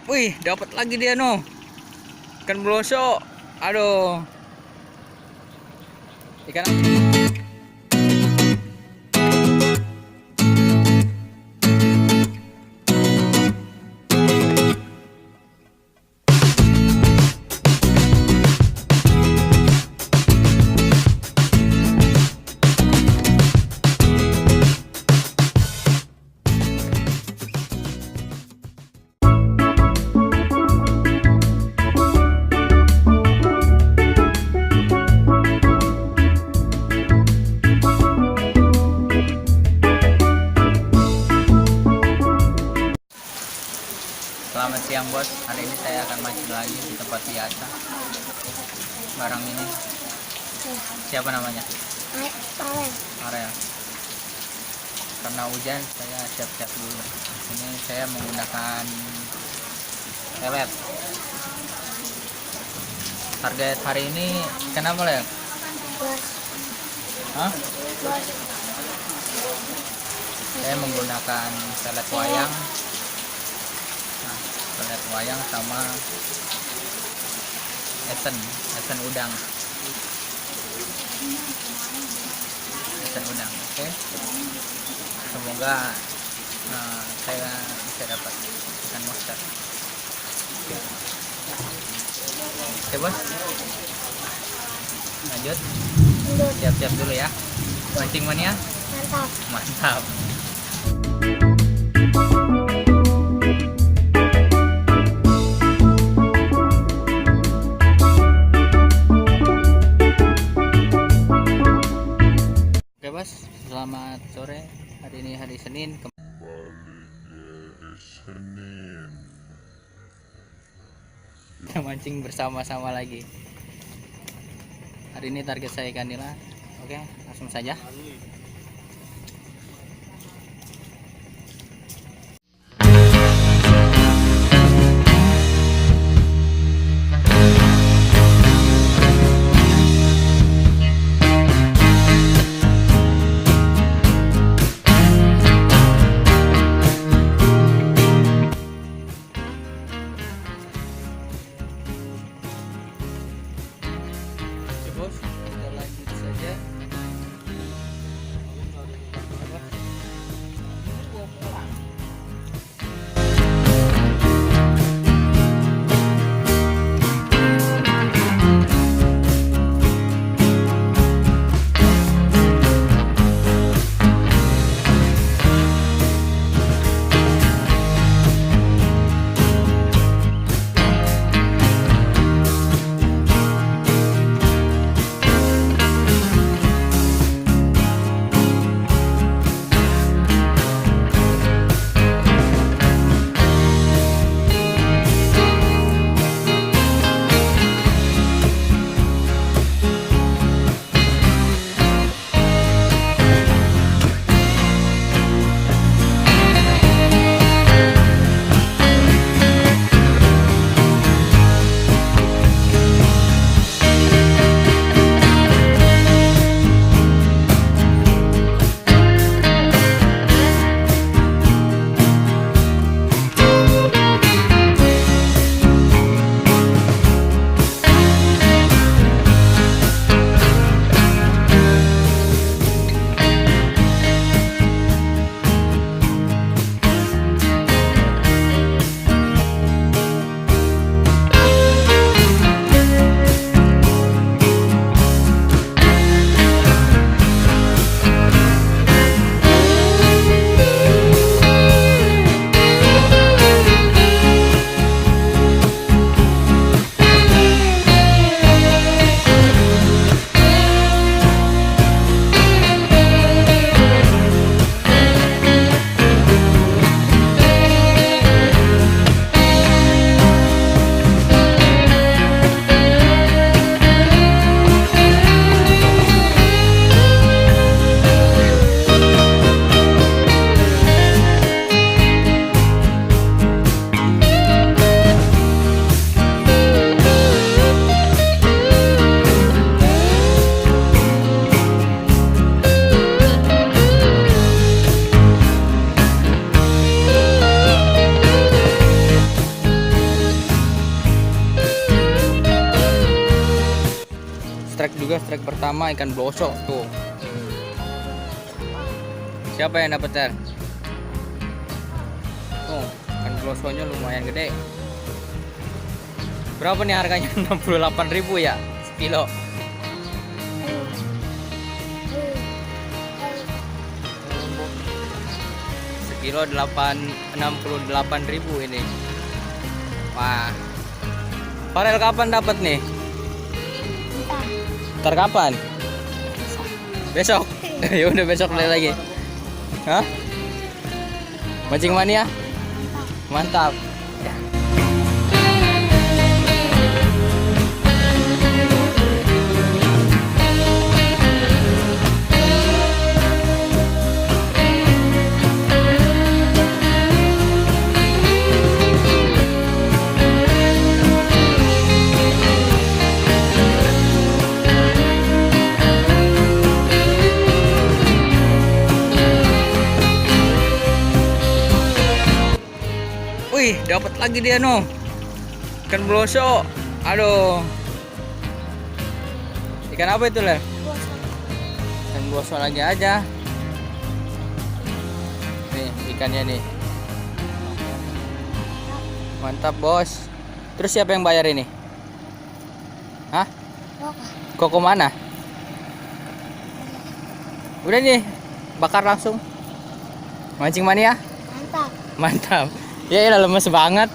Wih, dapat lagi dia no. Ikan belosok. Aduh. Ikan Selamat siang bos, hari ini saya akan mancing lagi di tempat biasa. Barang ini siapa namanya? Arel. Karena hujan saya siap-siap dulu. Ini saya menggunakan pelet. Target hari ini kenapa ya? Hah? Saya menggunakan pelet wayang. Pelet wayang sama esen udang, oke. Semoga saya bisa dapat ikan monster. Oke bos, lanjut, siap-siap dulu ya, mancing mania. Mantap. Oke bos, selamat sore. Hari ini hari Senin. Kita mancing bersama-sama lagi. Hari ini target saya ikan nila. Oke, langsung saja. Bos, kita lanjut saja. strike pertama ikan blosok tuh. Siapa yang dapat Ter? Oh, ikan blosoknya lumayan gede. Berapa nih harganya? 68.000 ya sekilo. Sekilo 68.000 ini. Wah. Farel kapan dapat nih? Ntar kapan? Besok. Ya udah besok lagi. Hah? Mancing mania? Mantap. Wih, dapat lagi dia no. Ikan blosok. Aduh. Ikan apa itu, Le? Ikan blosok lagi aja. Nih, ikannya nih. Mantap, Bos. Terus siapa yang bayar ini? Hah? Koko mana? Udah nih, bakar langsung. Mancing mania? Mantap. Mantap. Ya, lemes banget.